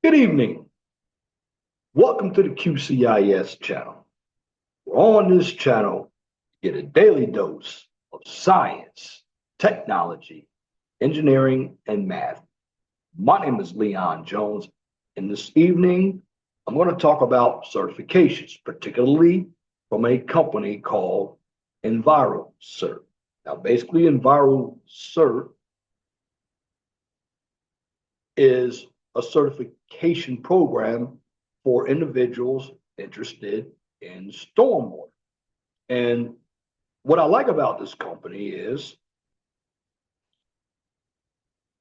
Good evening. Welcome to the QCIS channel. We're on this channel to get a daily dose of science, technology, engineering, and math. My name is Leon Jones, and this evening I'm going to talk about certifications, particularly from a company called EnviroCert. Now, basically, EnviroCert is a certification program for individuals interested in stormwater. And what I like about this company is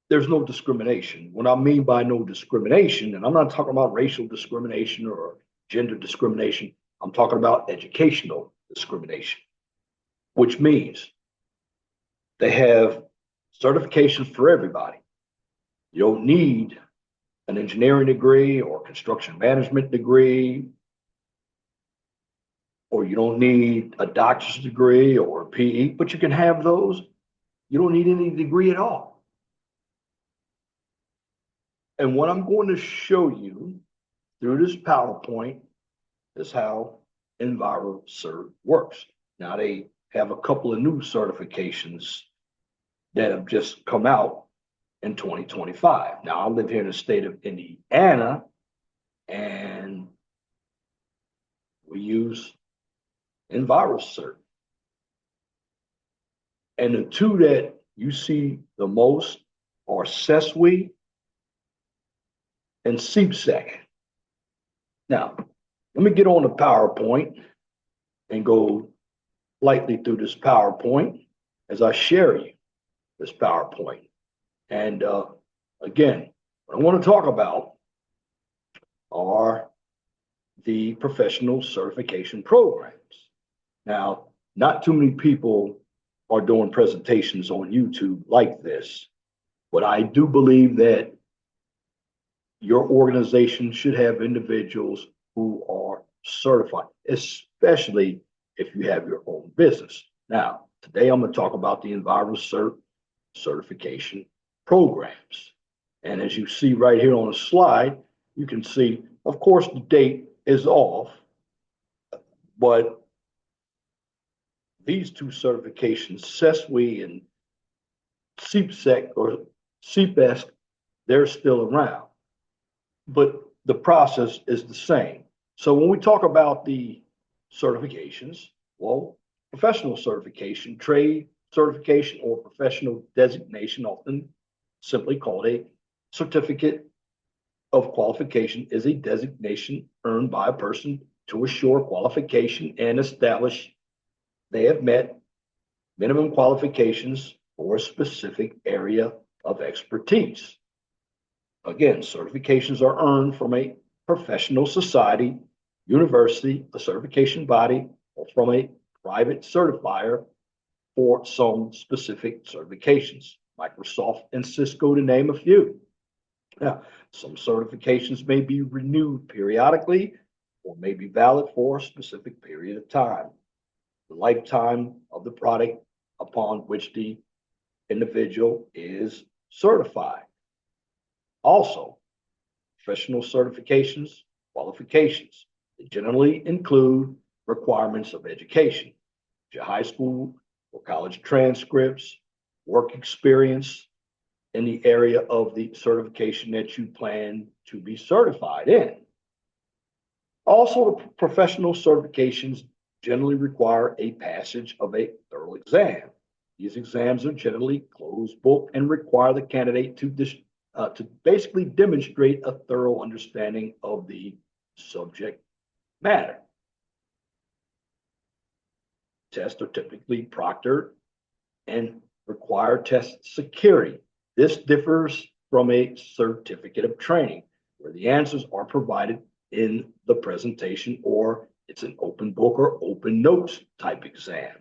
there's no discrimination. What I mean by no discrimination, and I'm not talking about racial discrimination or gender discrimination, I'm talking about educational discrimination, which means they have certifications for everybody. You don't need an engineering degree or construction management degree, or you don't need a doctor's degree or a PE, but you can have those. You don't need any degree at all. And what I'm going to show you through this PowerPoint is how EnviroCert works. Now, they have a couple of new certifications that have just come out in 2025. Now, I live here in the state of Indiana, and we use EnviroCert. And the two that you see the most are SESWI and CPSEC. Now, let me get on the PowerPoint and go lightly through this PowerPoint as I share you this PowerPoint. And again, what I want to talk about are the professional certification programs. Now, not too many people are doing presentations on YouTube like this, but I do believe that your organization should have individuals who are certified, especially if you have your own business. Now, today I'm going to talk about the EnviroCert certification programs. And as you see right here on the slide, you can see, of course, the date is off, but these two certifications, SESWI and CPSEC or CPESC, they're still around, but the process is the same. So when we talk about the certifications, well, professional certification, trade certification, or professional designation, often simply called a certificate of qualification, is a designation earned by a person to assure qualification and establish they have met minimum qualifications for a specific area of expertise. Again, certifications are earned from a professional society, university, a certification body, or from a private certifier for some specific certifications, Microsoft and Cisco to name a few. Now, some certifications may be renewed periodically or may be valid for a specific period of time. The lifetime of the product upon which the individual is certified. Also, professional certifications, qualifications, they generally include requirements of education, your high school or college transcripts, work experience in the area of the certification that you plan to be certified in. Also, the professional certifications generally require a passage of a thorough exam. These exams are generally closed book and require the candidate to basically demonstrate a thorough understanding of the subject matter. Tests are typically proctored and require test security. This differs from a certificate of training, where the answers are provided in the presentation, or it's an open book or open notes type exam.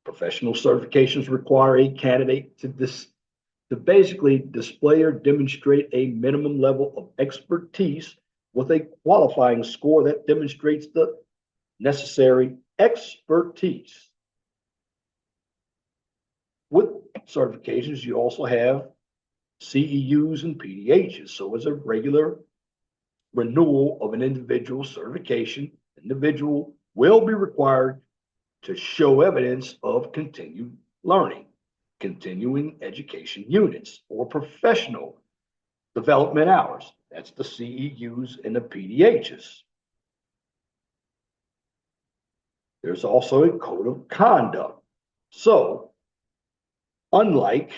Professional certifications require a candidate to basically display or demonstrate a minimum level of expertise with a qualifying score that demonstrates the necessary expertise. With certifications, you also have CEUs and PDHs. So as a regular renewal of an individual certification, individual will be required to show evidence of continued learning, continuing education units, or professional development hours. That's the CEUs and the PDHs. There's also a code of conduct. So, unlike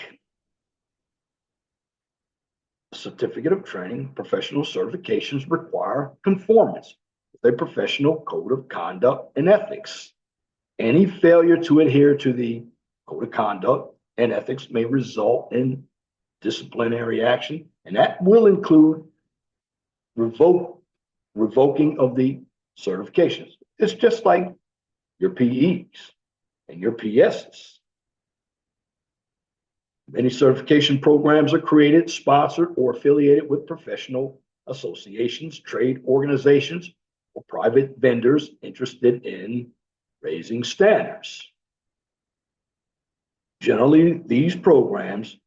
a certificate of training, professional certifications require conformance with a professional code of conduct and ethics. Any failure to adhere to the code of conduct and ethics may result in disciplinary action, and that will include revoking of the certifications. It's just like your PEs and your PSs. Many certification programs are created, sponsored, or affiliated with professional associations, trade organizations, or private vendors interested in raising standards. Generally, these programs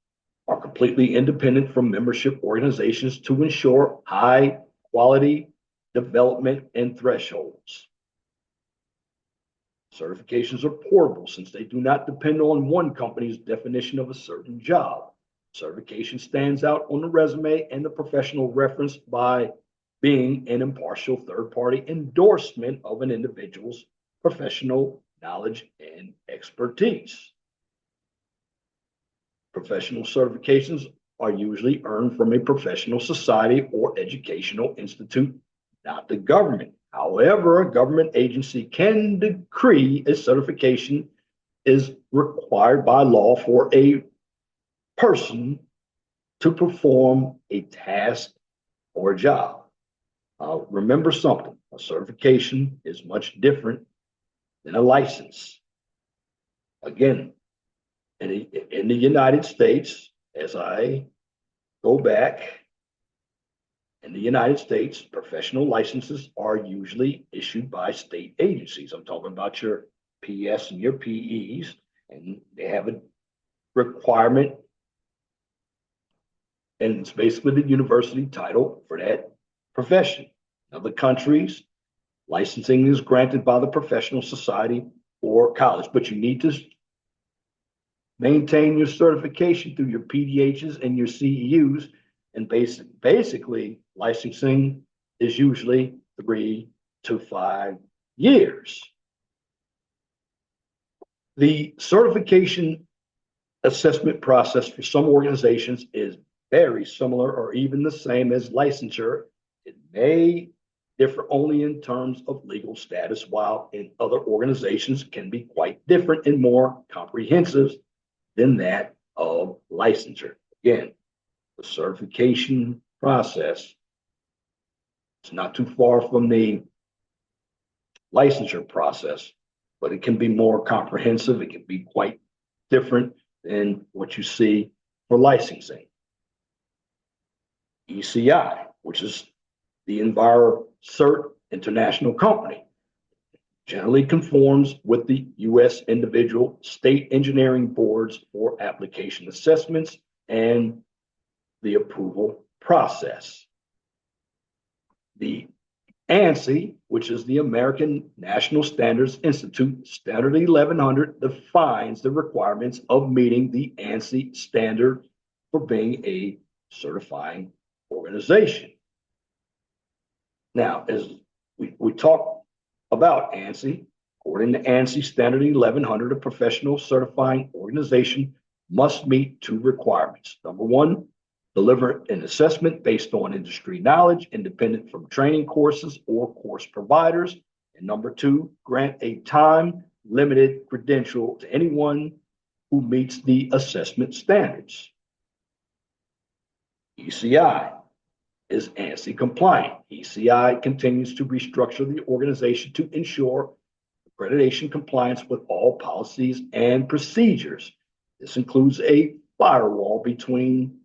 are completely independent from membership organizations to ensure high quality development and thresholds. Certifications are portable since they do not depend on one company's definition of a certain job. Certification stands out on the resume and the professional reference by being an impartial third-party endorsement of an individual's professional knowledge and expertise. Professional certifications are usually earned from a professional society or educational institute, not the government. However, a government agency can decree a certification is required by law for a person to perform a task or a job. Remember something, a certification is much different than a license. Again, in the United States, as I go back, in the United States, professional licenses are usually issued by state agencies. I'm talking about your PS and your PEs, and they have a requirement, and it's basically the university title for that profession. In other countries, licensing is granted by the professional society or college, but you need to maintain your certification through your PDHs and your CEUs. And basically, licensing is usually 3 to 5 years. The certification assessment process for some organizations is very similar or even the same as licensure. It may differ only in terms of legal status, while in other organizations can be quite different and more comprehensive than that of licensure. Again, the certification process is not too far from the licensure process, but it can be more comprehensive. It can be quite different than what you see for licensing. ECI, which is the EnviroCert International company, generally conforms with the U.S. individual state engineering boards for application assessments and the approval process. The ANSI, which is the American National Standards Institute, Standard 1100 defines the requirements of meeting the ANSI standard for being a certifying organization. Now, as we talk about ANSI, according to ANSI Standard 1100, a professional certifying organization must meet 2 requirements. Number 1, deliver an assessment based on industry knowledge, independent from training courses or course providers. And number 2, grant a time-limited credential to anyone who meets the assessment standards. ECI is ANSI compliant. ECI continues to restructure the organization to ensure accreditation compliance with all policies and procedures. This includes a firewall between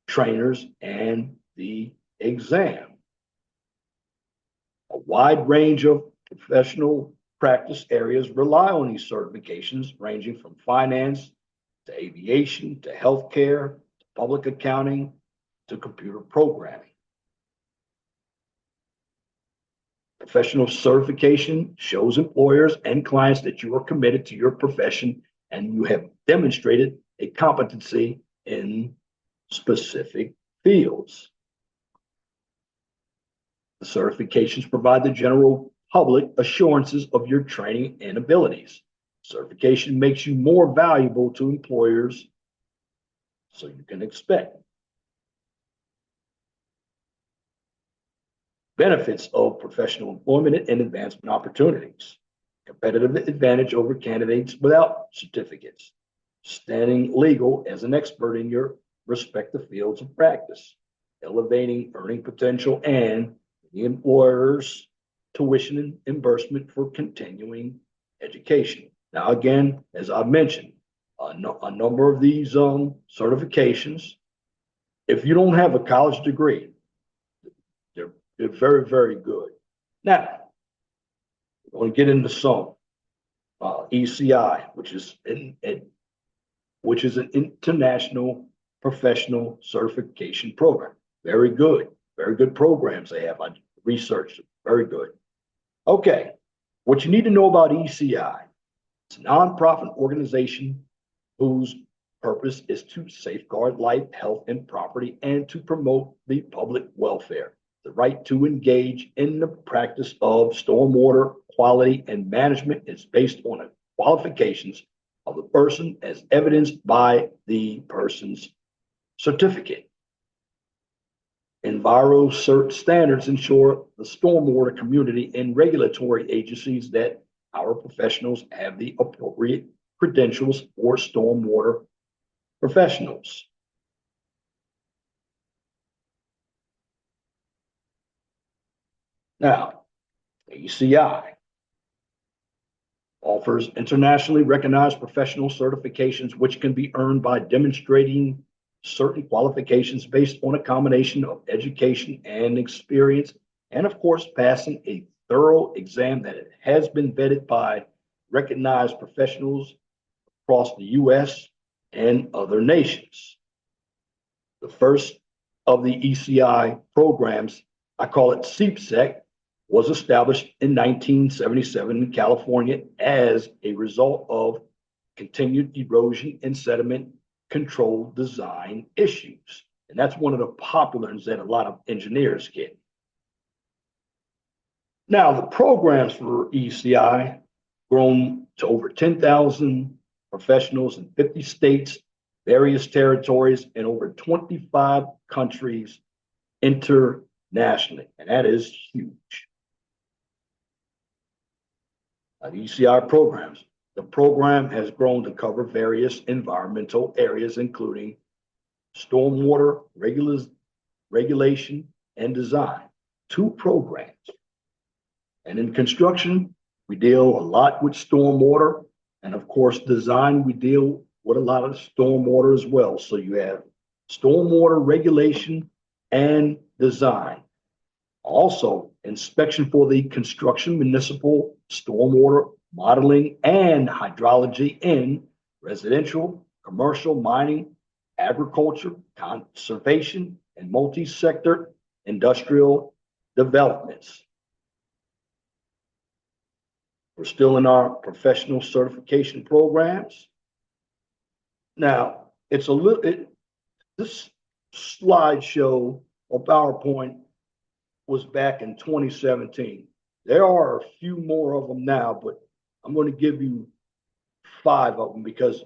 trainers and the exam. A wide range of professional practice areas rely on these certifications, ranging from finance to aviation to healthcare, to public accounting to computer programming. Professional certification shows employers and clients that you are committed to your profession and you have demonstrated a competency in specific fields. The certifications provide the general public assurances of your training and abilities. Certification makes you more valuable to employers, so you can expect. Benefits of professional employment and advancement opportunities. Competitive advantage over candidates without certificates. Standing legal as an expert in your respective fields of practice. Elevating earning potential and the employer's tuition reimbursement for continuing education. Now, again, as I mentioned, a number of these certifications, if you don't have a college degree, they're very, very good. Now, we're going to get into some ECI, which is an international professional certification program. Very good programs they have. I researched it. Very good. Okay, what you need to know about ECI. It's a nonprofit organization whose purpose is to safeguard life, health, and property and to promote the public welfare. The right to engage in the practice of stormwater quality and management is based on the qualifications of the person as evidenced by the person's certificate. EnviroCert standards ensure the stormwater community and regulatory agencies that our professionals have the appropriate credentials for stormwater professionals. Now, ECI offers internationally recognized professional certifications which can be earned by demonstrating certain qualifications based on a combination of education and experience, and of course, passing a thorough exam that has been vetted by recognized professionals across the U.S. and other nations. The first of the ECI programs, I call it CPSEC, was established in 1977 in California as a result of continued erosion and sediment control design issues. And that's one of the populars that a lot of engineers get. Now, the programs for ECI grown to over 10,000 professionals in 50 states, various territories, and over 25 countries internationally. And that is huge. The ECI programs. The program has grown to cover various environmental areas, including stormwater regulation and design. 2 programs. And in construction, we deal a lot with stormwater. And of course, design, we deal with a lot of stormwater as well. So you have stormwater regulation and design. Also, inspection for the construction, municipal, stormwater modeling, and hydrology in residential, commercial, mining, agriculture, conservation, and multi-sector industrial developments. We're still in our professional certification programs. Now, it's a little, this slideshow or PowerPoint was back in 2017. There are a few more of them now, but I'm going to give you 5 of them because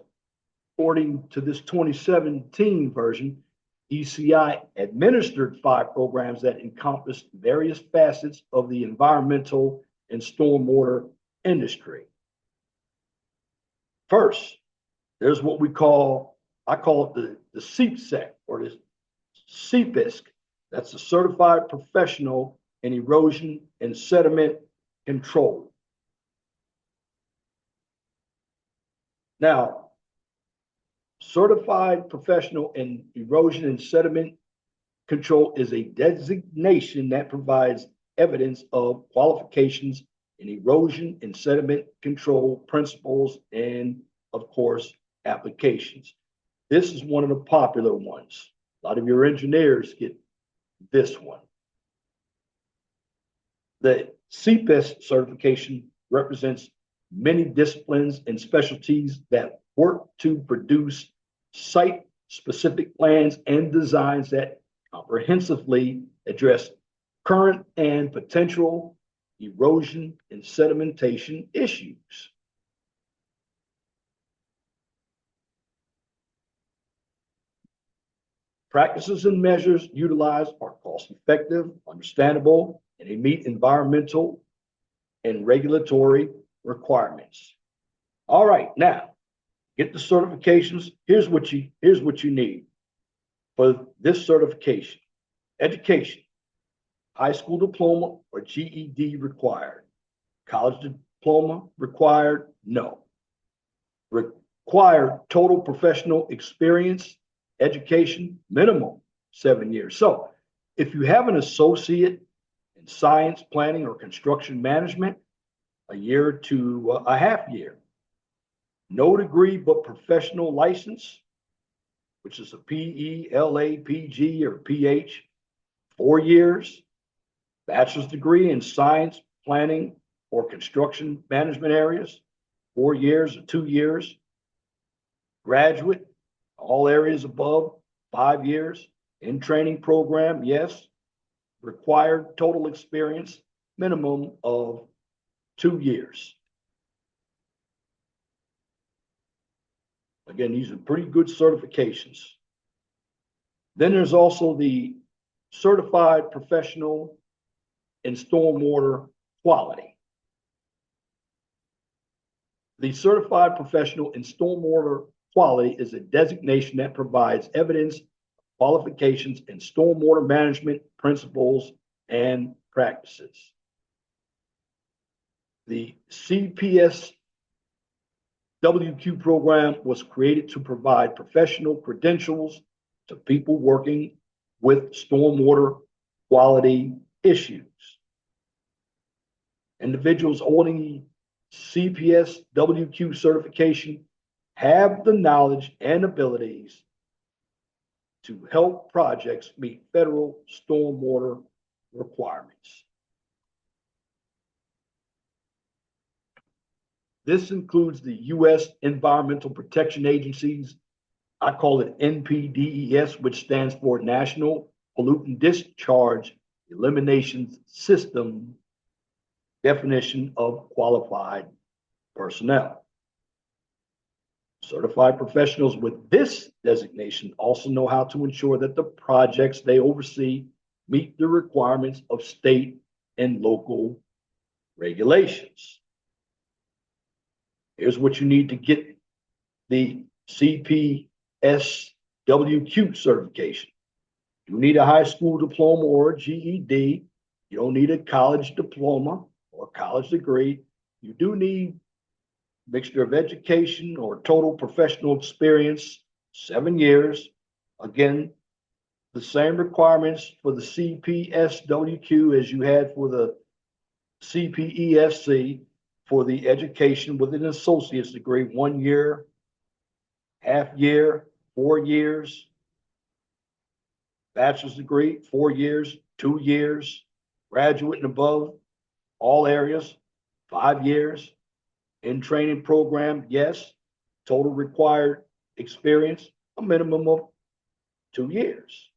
according to this 2017 version, ECI administered 5 programs that encompassed various facets of the environmental and stormwater industry. First, there's what I call it the CPSEC or the CPISC. That's a certified professional in erosion and sediment control. Now, certified professional in erosion and sediment control is a designation that provides evidence of qualifications in erosion and sediment control principles and, of course, applications. This is one of the popular ones. A lot of your engineers get this one. The CPES certification represents many disciplines and specialties that work to produce site-specific plans and designs that comprehensively address current and potential erosion and sedimentation issues. Practices and measures utilized are cost-effective, understandable, and they meet environmental and regulatory requirements. All right, now get the certifications. Here's what you need for this certification. Education, high school diploma or GED required. College diploma required? No. Required total professional experience, education, minimum 7 years. So if you have an associate in science, planning, or construction management, a year to a half year. No degree but professional license, which is a PE, LA, PG, or PH, 4 years. Bachelor's degree in science, planning, or construction management areas, 4 years or 2 years. Graduate, all areas above, 5 years. In training program, yes. Required total experience, minimum of 2 years. Again, these are pretty good certifications. Then there's also the certified professional in stormwater quality. The certified professional in stormwater quality is a designation that provides evidence, qualifications in stormwater management principles and practices. The CPS WQ program was created to provide professional credentials to people working with stormwater quality issues. Individuals holding CPS WQ certification have the knowledge and abilities to help projects meet federal stormwater requirements. This includes the U.S. Environmental Protection Agency's, I call it NPDES, which stands for National Pollutant Discharge Elimination System definition of qualified personnel. Certified professionals with this designation also know how to ensure that the projects they oversee meet the requirements of state and local regulations. Here's what you need to get the CPS WQ certification. You need a high school diploma or a GED. You don't need a college diploma or college degree. You do need a mixture of education or total professional experience, 7 years. Again, the same requirements for the CPS WQ as you had for the CPESC. For the education with an associate's degree, 1 year, half year, 4 years. Bachelor's degree, 4 years, 2 years. Graduate and above, all areas, 5 years. In training program, yes. Total required experience, a minimum of 2 years.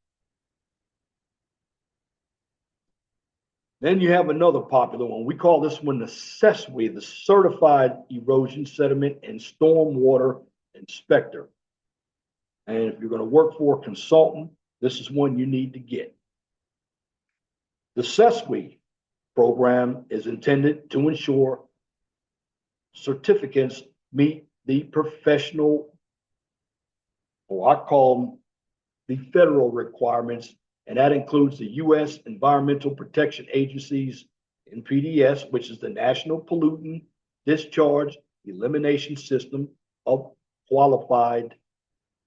Then you have another popular one. We call this one the CESWI, the Certified Erosion, Sediment, and Stormwater Inspector. And if you're going to work for a consultant, this is one you need to get. The CESWI program is intended to ensure certificates meet the professional, or I call them the federal requirements, and that includes the U.S. Environmental Protection Agency's NPDES, which is the National Pollutant Discharge Elimination System of qualified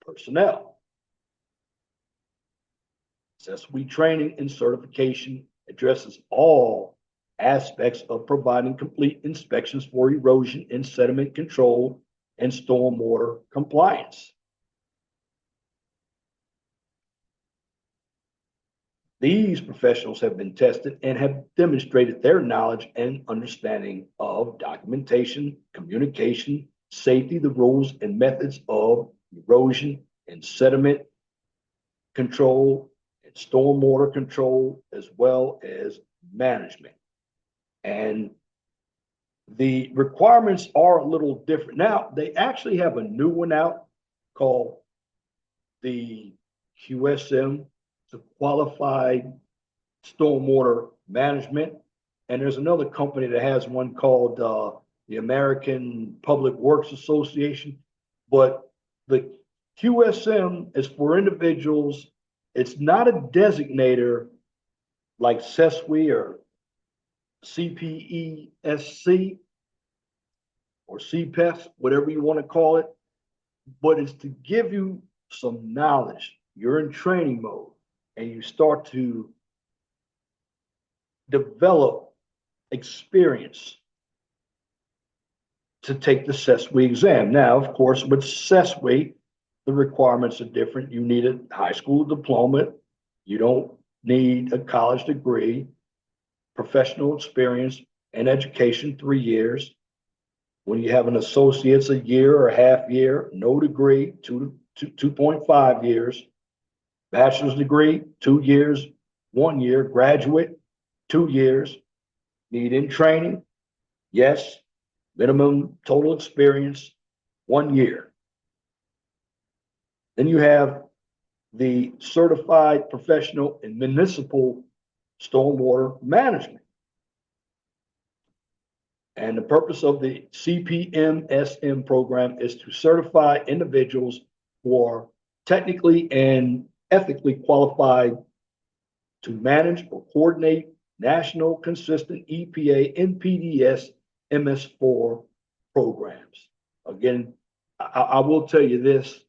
personnel. CESWI training and certification addresses all aspects of providing complete inspections for erosion and sediment control and stormwater compliance. These professionals have been tested and have demonstrated their knowledge and understanding of documentation, communication, safety, the rules and methods of erosion and sediment control and stormwater control, as well as management. And the requirements are a little different. Now, they actually have a new one out called the QSM, the Qualified Stormwater Management. And there's another company that has one called the American Public Works Association. But the QSM is for individuals. It's not a designator like CESWI or CPESC or CPES, whatever you want to call it, but it's to give you some knowledge. You're in training mode and you start to develop experience to take the CESWI exam. Now, of course, with CESWI, the requirements are different. You need a high school diploma. You don't need a college degree, professional experience and education, 3 years. When you have an associate's, a year or a half year, no degree, 2.5 years, bachelor's degree, 2 years, 1 year, graduate, 2 years, need in training, yes, minimum total experience, 1 year. Then you have the certified professional in municipal stormwater management. And the purpose of the CPMSM program is to certify individuals who are technically and ethically qualified to manage or coordinate national consistent EPA NPDES MS4 programs. Again, I will tell you this,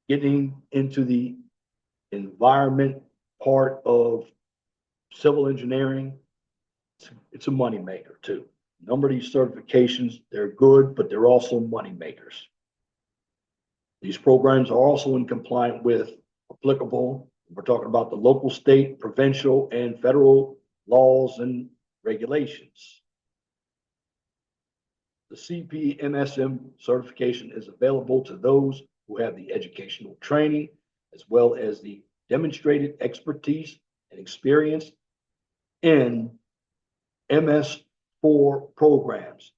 getting into the environment part of civil engineering, it's a moneymaker too. A number of these certifications, they're good, but they're also money makers. These programs are also in compliance with applicable, we're talking about the local, state, provincial, and federal laws and regulations. The CPMSM certification is available to those who have the educational training, as well as the demonstrated expertise and experience in MS4 programs.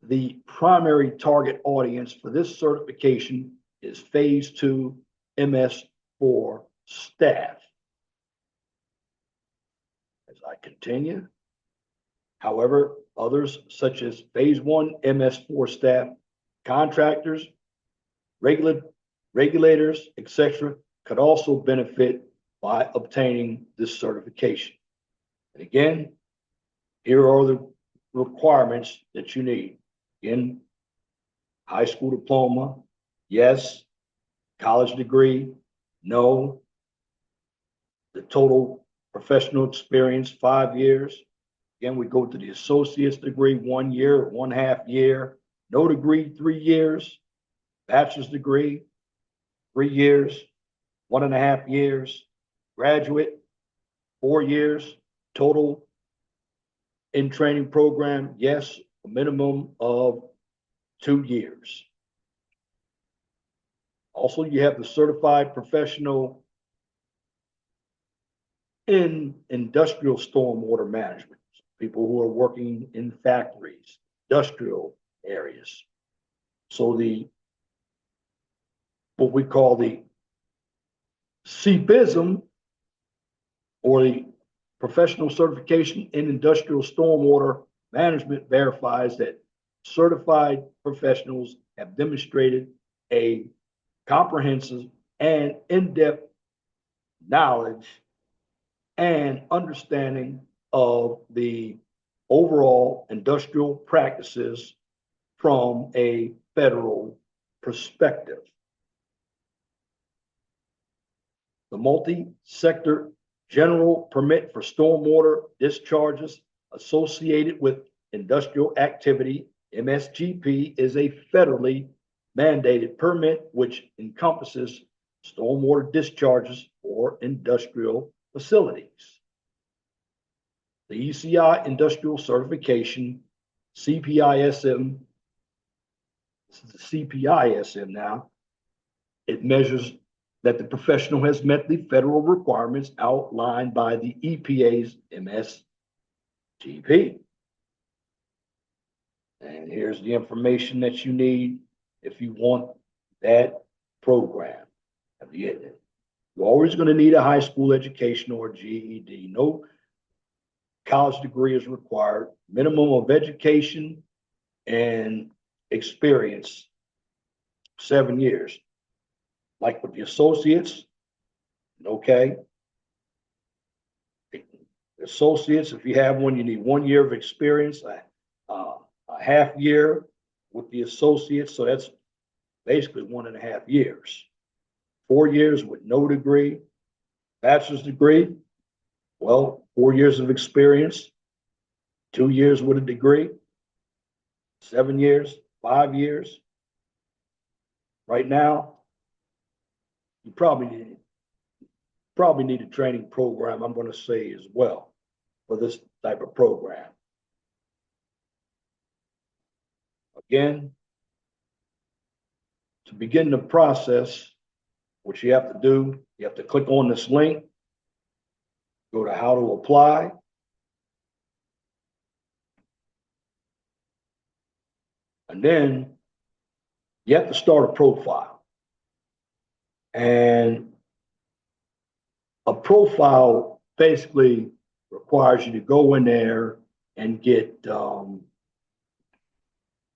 The primary target audience for this certification is Phase 2 MS4 staff. As I continue, however, others such as Phase 1 MS4 staff, contractors, regulators, etc., could also benefit by obtaining this certification. And again, here are the requirements that you need. In high school diploma, yes. College degree, no. The total professional experience, 5 years. Again, we go to the associate's degree, 1 year, 1.5 year. No degree, 3 years. Bachelor's degree, 3 years, 1.5 years. Graduate, 4 years. Total in training program, yes, a minimum of 2 years. Also, you have the certified professional in industrial stormwater management, people who are working in factories, industrial areas. So what we call the CPISM, or the professional certification in industrial stormwater management, verifies that certified professionals have demonstrated a comprehensive and in-depth knowledge and understanding of the overall industrial practices from a federal perspective. The multi-sector general permit for stormwater discharges associated with industrial activity, MSGP, is a federally mandated permit which encompasses stormwater discharges for industrial facilities. The ECI industrial certification, CPISM, this is the CPISM now, it measures that the professional has met the federal requirements outlined by the EPA's MSGP. And here's the information that you need if you want that program. You're always going to need a high school education or GED. No college degree is required. Minimum of education and experience, 7 years. Like with the associates, okay. Associates, if you have one, you need 1 year of experience, a half year with the associates. So that's basically 1.5 years. 4 years with no degree. Bachelor's degree, well, 4 years of experience, 2 years with a degree, 7 years, 5 years. Right now, you probably need a training program, I'm going to say as well, for this type of program. Again, to begin the process, what you have to do, you have to click on this link, go to how to apply. And then you have to start a profile. And a profile basically requires you to go in there and get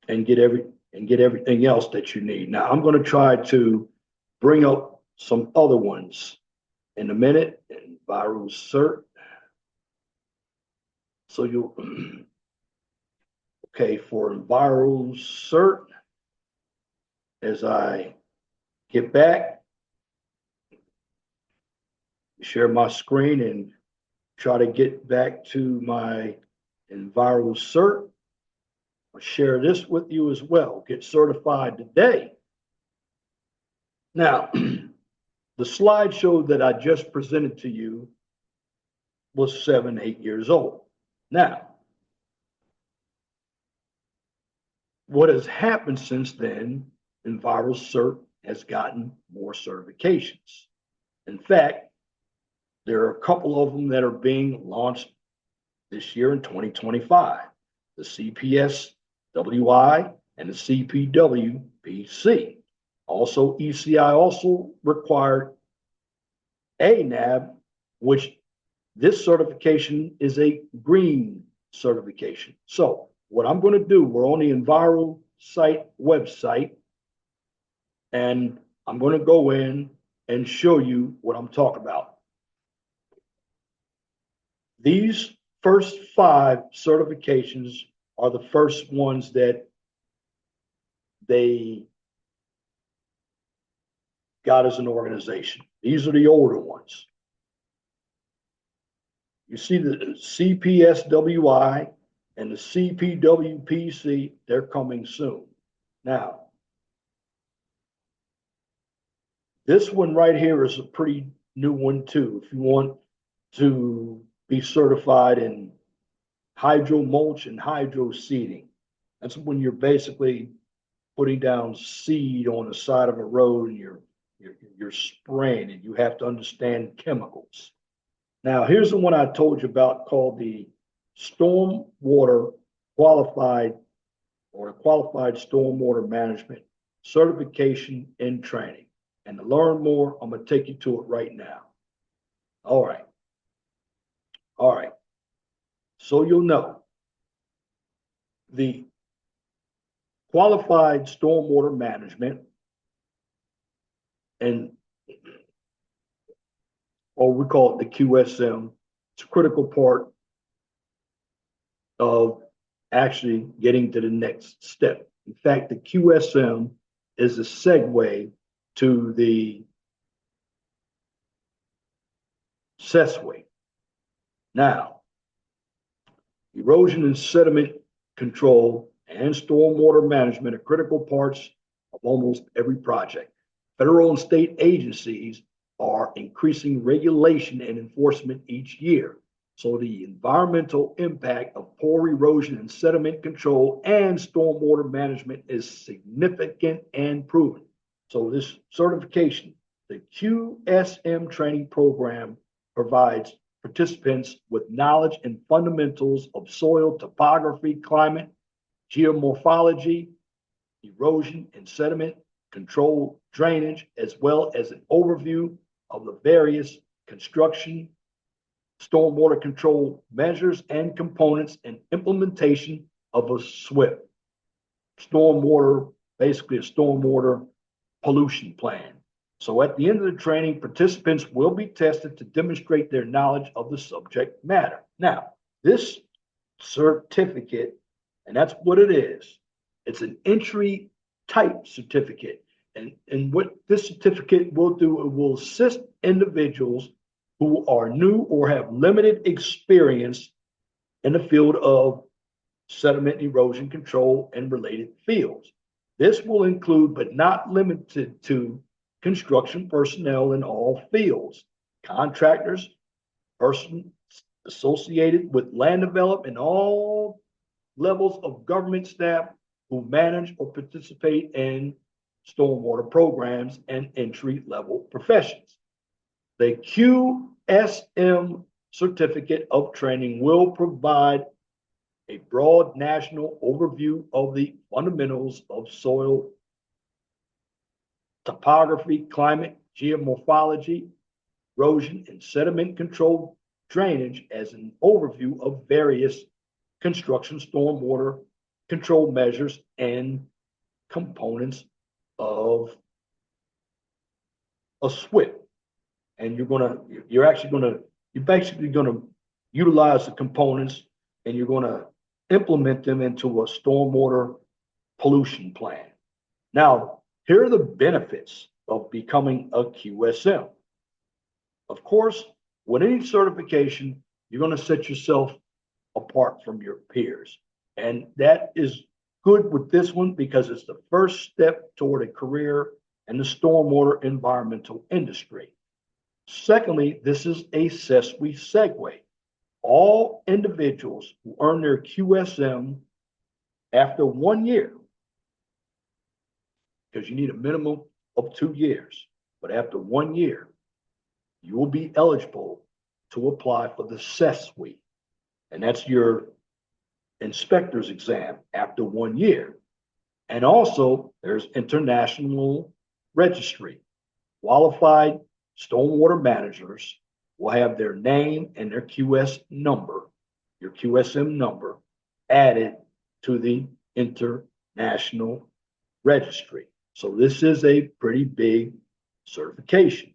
everything else that you need. Now I'm going to try to bring up some other ones in a minute. EnviroCert. So you okay, for EnviroCert, as I get back, share my screen and try to get back to my EnviroCert. I'll share this with you as well. Get certified today. Now, the slideshow that I just presented to you was 7, 8 years old. Now, what has happened since then, EnviroCert has gotten more certifications. In fact, there are a couple of them that are being launched this year in 2025. The CPSWI and the CPWPC. Also, ECI also required ANAB, which this certification is a green certification. So what I'm going to do, we're on the EnviroCert website, and I'm going to go in and show you what I'm talking about. These first 5 certifications are the first ones that they got as an organization. These are the older ones. You see the CPSWI and the CPWPC, they're coming soon. Now, this one right here is a pretty new one too. If you want to be certified in hydro mulch and hydro seeding, that's when you're basically putting down seed on the side of a road and you're spraying it. You have to understand chemicals. Now, here's the one I told you about called the stormwater qualified or qualified stormwater management certification and training. And to learn more, I'm going to take you to it right now. All right. All right. So you'll know the qualified stormwater management, and or we call it the QSM. It's a critical part of actually getting to the next step. In fact, the QSM is a segue to the SESWE. Now, erosion and sediment control and stormwater management are critical parts of almost every project. Federal and state agencies are increasing regulation and enforcement each year. So the environmental impact of pore erosion and sediment control and stormwater management is significant and proven. So this certification, the QSM training program, provides participants with knowledge and fundamentals of soil topography, climate, geomorphology, erosion and sediment control, drainage, as well as an overview of the various construction, stormwater control measures and components and implementation of a SWIP, stormwater, basically a stormwater pollution plan. So at the end of the training, participants will be tested to demonstrate their knowledge of the subject matter. Now, this certificate, and that's what it is, it's an entry type certificate. And what this certificate will do, it will assist individuals who are new or have limited experience in the field of sediment erosion control and related fields. This will include, but not limited to, construction personnel in all fields, contractors, persons associated with land development, and all levels of government staff who manage or participate in stormwater programs and entry-level professions. The QSM certificate of training will provide a broad national overview of the fundamentals of soil topography, climate, geomorphology, erosion, and sediment control drainage as an overview of various construction stormwater control measures and components of a SWIP. And you're basically gonna utilize the components and you're gonna implement them into a stormwater pollution plan. Now, here are the benefits of becoming a QSM. Of course, with any certification, you're gonna set yourself apart from your peers. And that is good with this one because it's the first step toward a career in the stormwater environmental industry. Secondly, this is a SESWI segue. All individuals who earn their QSM after 1 year, because you need a minimum of 2 years, but after 1 year, you will be eligible to apply for the SESWI. And that's your inspector's exam after 1 year. And also there's international registry. Qualified stormwater managers will have their name and their QS number, your QSM number, added to the international registry. So this is a pretty big certification.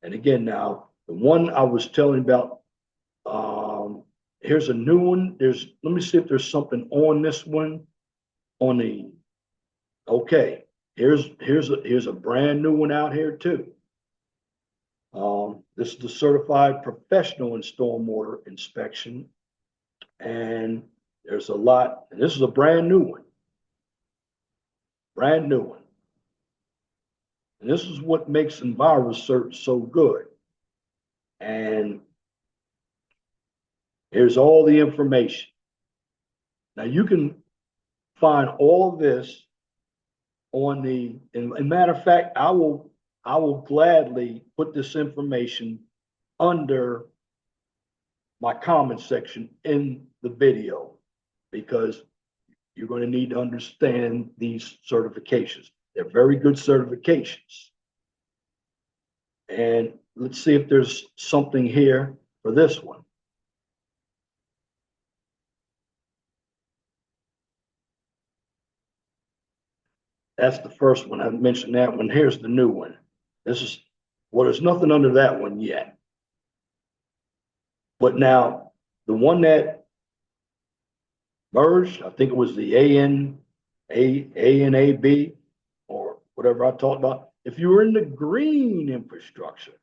And again, now the one I was telling about, here's a new one. Let me see if there's something on this one. Okay, here's a brand new one out here too. This is the certified professional in stormwater inspection. And there's a lot, and this is a brand new one. Brand new one. And this is what makes EnviroCert so good. And here's all the information. Now you can find all this on the, and matter of fact, I will gladly put this information under my comment section in the video because you're going to need to understand these certifications. They're very good certifications. And let's see if there's something here for this one. That's the first one. I mentioned that one. Here's the new one. There's nothing under that one yet. But now, the one that merged, I think it was the ANAB or whatever I talked about. If you were in the green infrastructure,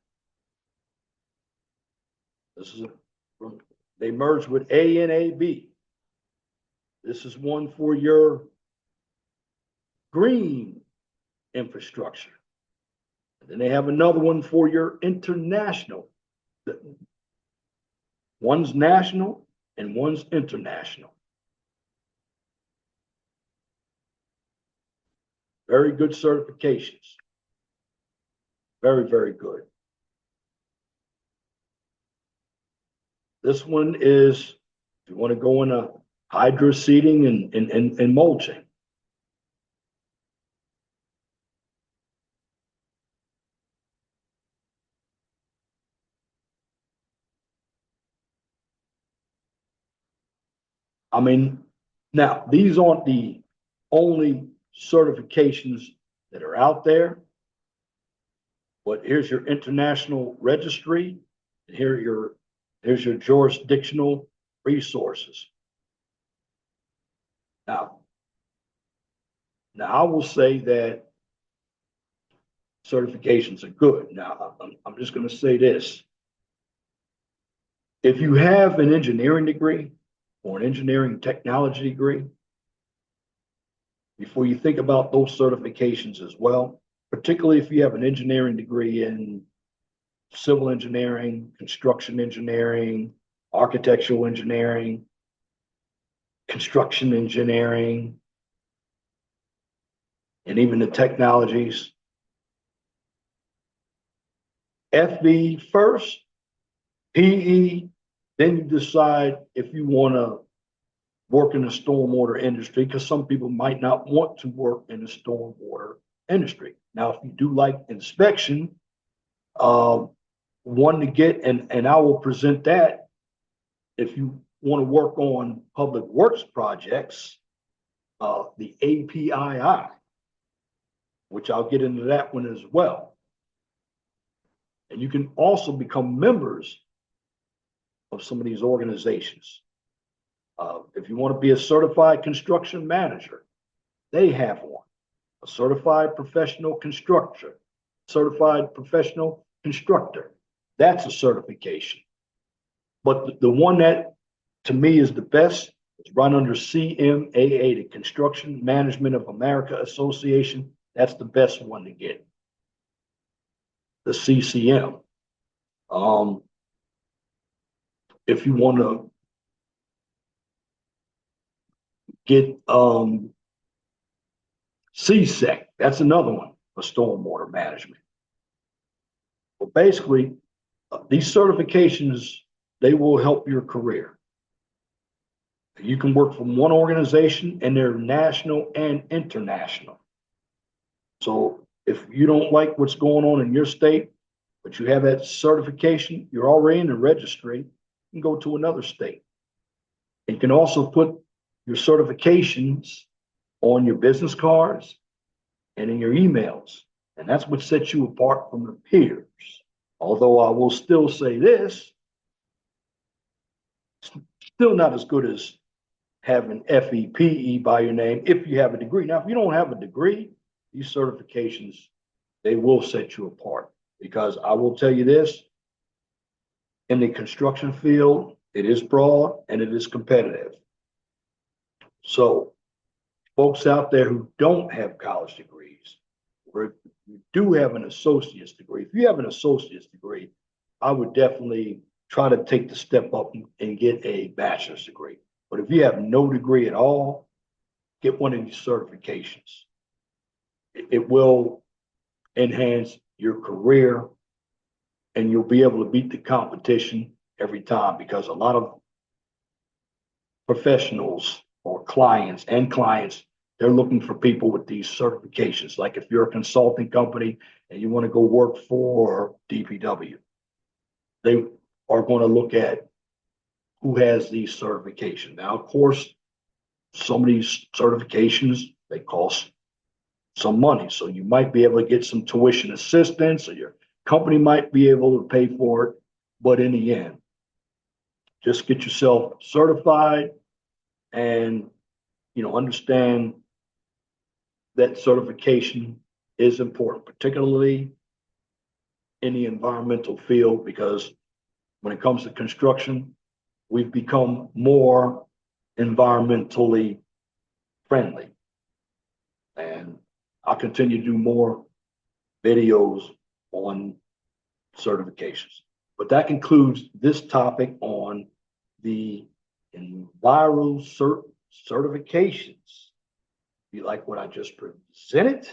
they merged with ANAB. This is one for your green infrastructure. And then they have another one for your international. One's national and one's international. Very good certifications. Very, very good. This one is, if you want to go into hydro seeding and mulching. I mean, now these aren't the only certifications that are out there, but here's your international registry, and here's your jurisdictional resources. Now I will say that certifications are good. Now, I'm just going to say this. If you have an engineering degree or an engineering technology degree, before you think about those certifications as well, particularly if you have an engineering degree in civil engineering, construction engineering, architectural engineering, construction engineering, and even the technologies. FE first, PE, then you decide if you want to work in the stormwater industry, because some people might not want to work in the stormwater industry. Now, if you do like inspection, one to get, and I will present that if you want to work on public works projects, the APII, which I'll get into that one as well. And you can also become members of some of these organizations. If you want to be a certified construction manager, they have one. A certified professional constructor, certified professional constructor. That's a certification. But the one that to me is the best is run under CMAA, the Construction Management of America Association. That's the best one to get. The CCM. If you want to get CSEC, that's another one for stormwater management. But basically, these certifications, they will help your career. You can work from one organization and they're national and international. So if you don't like what's going on in your state, but you have that certification, you're already in the registry, you can go to another state. You can also put your certifications on your business cards and in your emails. And that's what sets you apart from the peers. Although I will still say this, it's still not as good as having FEPE by your name if you have a degree. Now, if you don't have a degree, these certifications, they will set you apart. Because I will tell you this, in the construction field, it is broad and it is competitive. So folks out there who don't have college degrees, or you do have an associate's degree, if you have an associate's degree, I would definitely try to take the step up and get a bachelor's degree. But if you have no degree at all, get one of these certifications. It will enhance your career and you'll be able to beat the competition every time, because a lot of professionals or clients, they're looking for people with these certifications. Like if you're a consulting company and you want to go work for DPW, they are going to look at who has these certifications. Now, of course, some of these certifications, they cost some money. So you might be able to get some tuition assistance, or your company might be able to pay for it. But in the end, just get yourself certified and, understand that certification is important, particularly in the environmental field, because when it comes to construction, we've become more environmentally friendly. And I'll continue to do more videos on certifications. But that concludes this topic on the EnviroCert certifications. If you like what I just presented,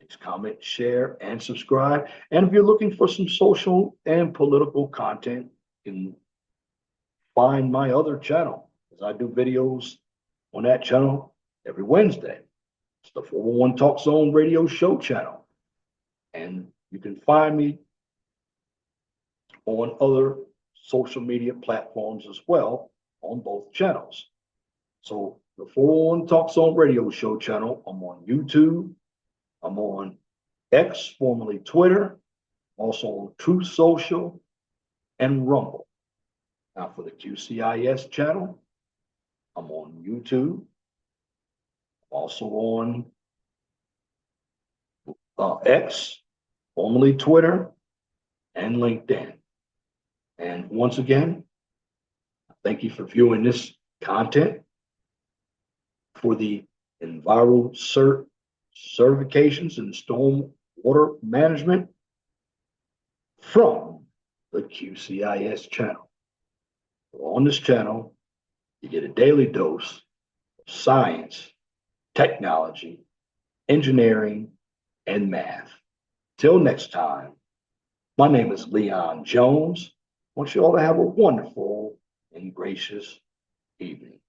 please comment, share, and subscribe. And if you're looking for some social and political content, you can find my other channel, as I do videos on that channel every Wednesday. It's the 411 Talk Zone radio show channel. And you can find me on other social media platforms as well on both channels. So the 411 Talk Zone radio show channel, I'm on YouTube, I'm on X, formerly Twitter, also on Truth Social and Rumble. Now for the QCIS channel, I'm on YouTube, also on X, formerly Twitter, and LinkedIn. And once again, thank you for viewing this content for the EnviroCert certifications in stormwater management from the QCIS channel. On this channel, you get a daily dose of science, technology, engineering, and math. Till next time, my name is Leon Jones. I want you all to have a wonderful and gracious evening.